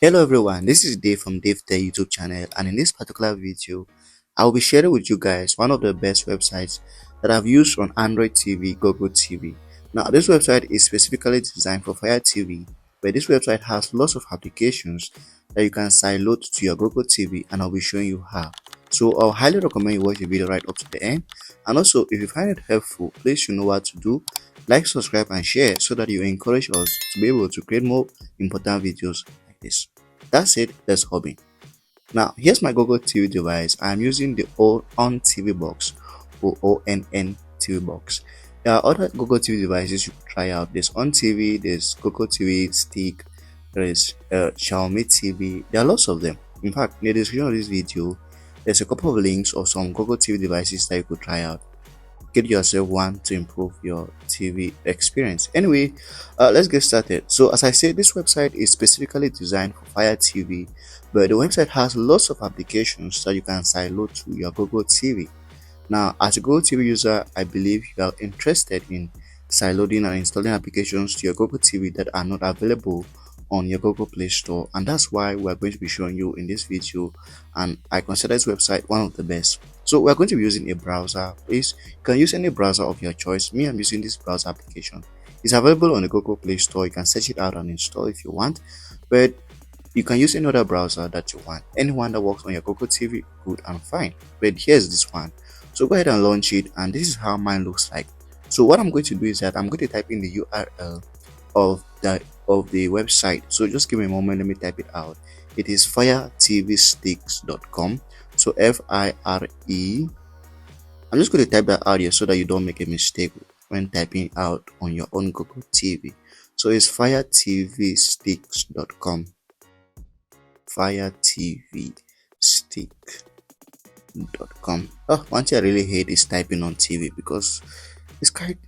Hello everyone, this is Dave from Dave the YouTube channel, and in this particular video I will be sharing with you guys one of the best websites that I've used on Android TV, Google TV. Now this website is specifically designed for Fire TV, but this website has lots of applications that you can sideload to your Google TV, and I'll be showing you how. So I'll highly recommend you watch the video right up to the end, and also if you find it helpful, please know what to do. Like, subscribe and share so that you encourage us to be able to create more important videos like this. That's it, let's hobby. Now here's my Google TV device. I'm using the ONN TV Box or ONN TV Box. There are other Google TV devices you can try out. There's ON TV, there's Google TV Stick, there is Xiaomi TV. There are lots of them. In fact, in the description of this video, there's a couple of links of some Google TV devices that you could try out. Get yourself one to improve your TV experience. Anyway, let's get started. So as I said, this website is specifically designed for Fire TV, but the website has lots of applications that you can sideload to your Google TV. Now as a Google TV user, I believe you are interested in sideloading and installing applications to your Google TV that are not available on your Google Play Store, and that's why we are going to be showing you in this video, and I consider this website one of the best. So we are going to be using a browser. Please, you can use any browser of your choice. Me, I'm using this browser application. It's available on the Google Play Store. You can search it out and install if you want, but you can use any other browser that you want. Anyone that works on your Google TV, good and fine. But here's this one. So go ahead and launch it, and this is how mine looks like. So what I'm going to do is that I'm going to type in the URL of the website. So just give me a moment, let me type it out. It is firetvsticks.com. So FIRE. I'm just going to type that out here so that you don't make a mistake when typing out on your own Google TV. So it's firetvsticks.com. firetvstick.com. One thing I really hate is typing on TV because it's quite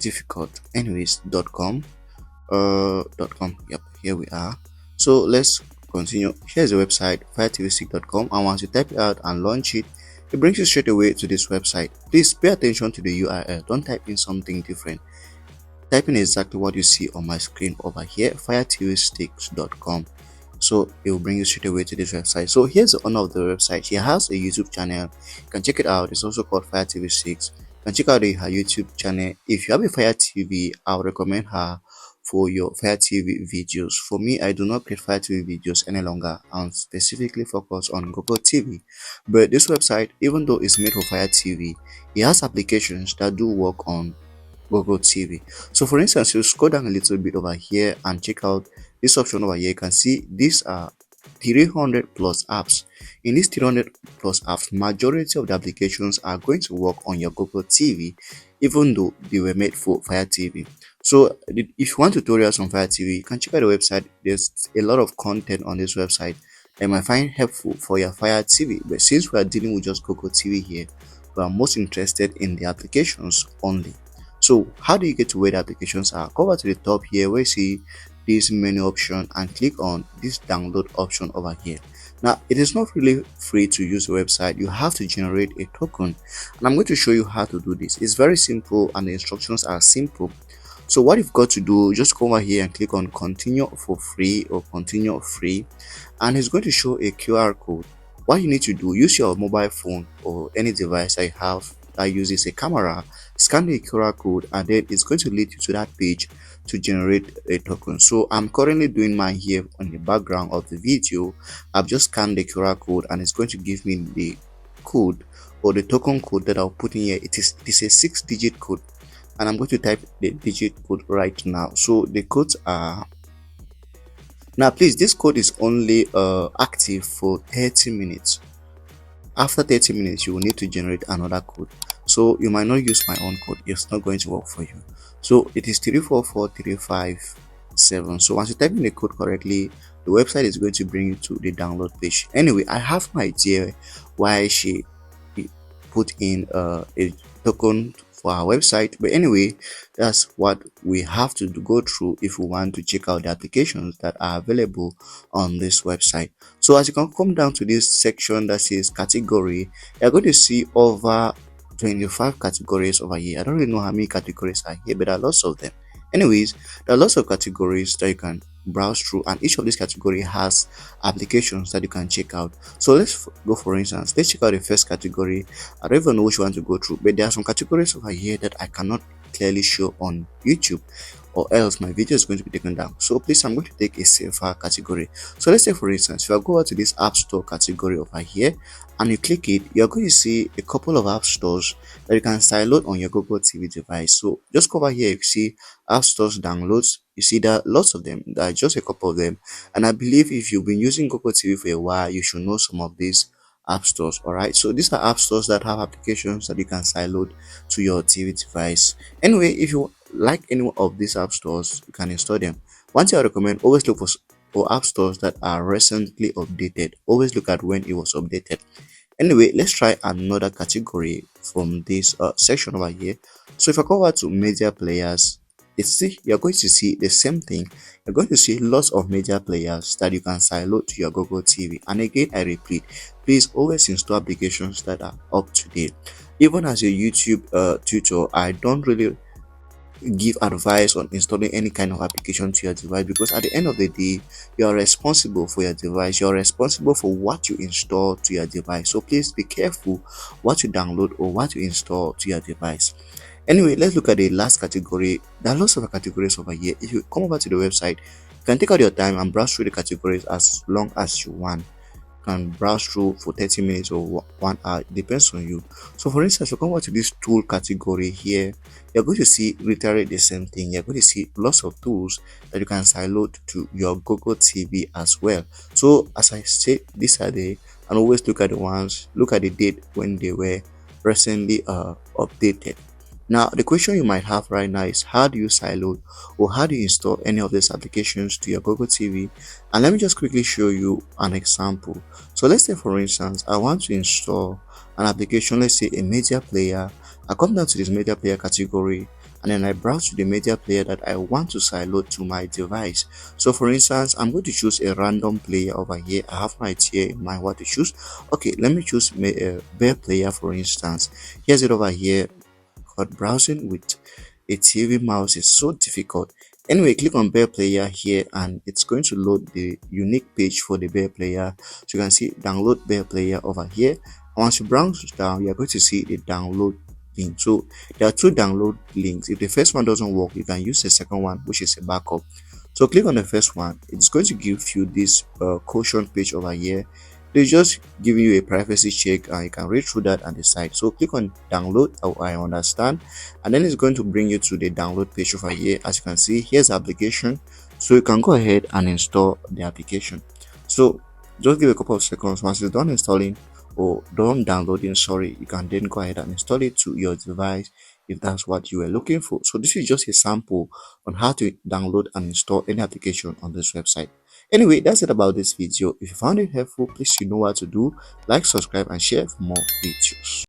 difficult. Anyways, .com. Yep, here we are. So let's continue. Here's the website, firetvstick.com, and once you type it out and launch it, it brings you straight away to this website. Please pay attention to the URL. Don't type in something different. Type in exactly what you see on my screen over here, firetvsticks.com. So it will bring you straight away to this website. So here's the owner of the website. She has a YouTube channel. You can check it out. It's also called Fire TV 6. You can check out her YouTube channel. If you have a Fire TV, I would recommend her for your Fire TV videos. For me, I do not create Fire TV videos any longer. I'm specifically focused on Google TV. But this website, even though it's made for Fire TV, it has applications that do work on Google TV. So for instance, you scroll down a little bit over here and check out this option over here. You can see these are 300 plus apps. In these 300 plus apps, majority of the applications are going to work on your Google TV, even though they were made for Fire TV. So if you want tutorials on Fire TV, you can check out the website. There's a lot of content on this website that you might find helpful for your Fire TV. But since we are dealing with just Google TV here, we are most interested in the applications only. So how do you get to where the applications are? Go over to the top here where you see this menu option and click on this download option over here. Now it is not really free to use the website. You have to generate a token, and I'm going to show you how to do this. It's very simple and the instructions are simple. So what you've got to do, just come over here and click on continue for free or continue free, and it's going to show a QR code. What you need to do, use your mobile phone or any device I have that uses a camera, scan the QR code, and then it's going to lead you to that page to generate a token. So I'm currently doing mine here on the background of the video. I've just scanned the QR code and it's going to give me the code or the token code that I'll put in here. It is a 6-digit code, and I'm going to type the digit code right now. So the codes are, now please, this code is only active for 30 minutes. After 30 minutes, you will need to generate another code. So you might not use my own code. It's not going to work for you. So it is 344357. So once you type in the code correctly, the website is going to bring you to the download page. Anyway, I have no idea why she put in a token for our website, but anyway, that's what we have to go through if we want to check out the applications that are available on this website. So as you can come down to this section that says category, you're going to see over 25 categories over here. I don't really know how many categories are here, but there are lots of them. Anyways, there are lots of categories that you can browse through, and each of these category has applications that you can check out. So let's go, for instance, let's check out the first category. I don't even know which one to go through, but there are some categories over here that I cannot clearly show on YouTube, or else my video is going to be taken down. So please, I'm going to take a safer category. So let's say, for instance, if I go out to this app store category over here and you click it, you're going to see a couple of app stores that you can sideload on your Google TV device. So just go over here, you see app stores downloads. You see that lots of them, there are just a couple of them, and I believe if you've been using Google TV for a while, you should know some of these app stores. All right, so these are app stores that have applications that you can sideload to your TV device. Anyway, if you like any of these app stores, you can install them. One thing I recommend, always look for app stores that are recently updated. Always look at when it was updated. Anyway, let's try another category from this section over here. So if I go over to media players, you're going to see the same thing. You're going to see lots of media players that you can sideload to your Google TV. And again, I repeat, please always install applications that are up to date. Even as a YouTube tutor, I don't really give advice on installing any kind of application to your device, because at the end of the day, you are responsible for your device. You're responsible for what you install to your device. So please be careful what you download or what you install to your device. Anyway, let's look at the last category. There are lots of categories over here. If you come over to the website, you can take out your time and browse through the categories as long as you want. Can browse through for 30 minutes or 1 hour, it depends on you. So for instance, you come over to this tool category here, you're going to see literally the same thing. You're going to see lots of tools that you can sideload to your Google TV as well. So as I said, these are the, and always look at the ones, look at the date when they were recently updated. Now, the question you might have right now is, how do you sideload or how do you install any of these applications to your Google TV? And let me just quickly show you an example. So let's say, for instance, I want to install an application, let's say a media player. I come down to this media player category, and then I browse to the media player that I want to sideload to my device. So for instance, I'm going to choose a random player over here. I have my idea in mind what to choose. Okay, let me choose Bear Player, for instance. Here's it over here. But browsing with a TV mouse is so difficult. Anyway, click on Bear Player here and it's going to load the unique page for the Bear Player. So you can see download Bear Player over here. And once you browse down, you're going to see the download link. So there are two download links. If the first one doesn't work, you can use the second one, which is a backup. So click on the first one. It's going to give you this caution page over here. They're just giving you a privacy check, and you can read through that and decide. So click on download. I understand, and then it's going to bring you to the download page over here. As you can see, here's the application, so you can go ahead and install the application. So just give a couple of seconds. Once it's done installing or done downloading, sorry, you can then go ahead and install it to your device if that's what you were looking for. So this is just a sample on how to download and install any application on this website. Anyway, that's it about this video. If you found it helpful, please, you know what to do. Like, subscribe and share for more videos.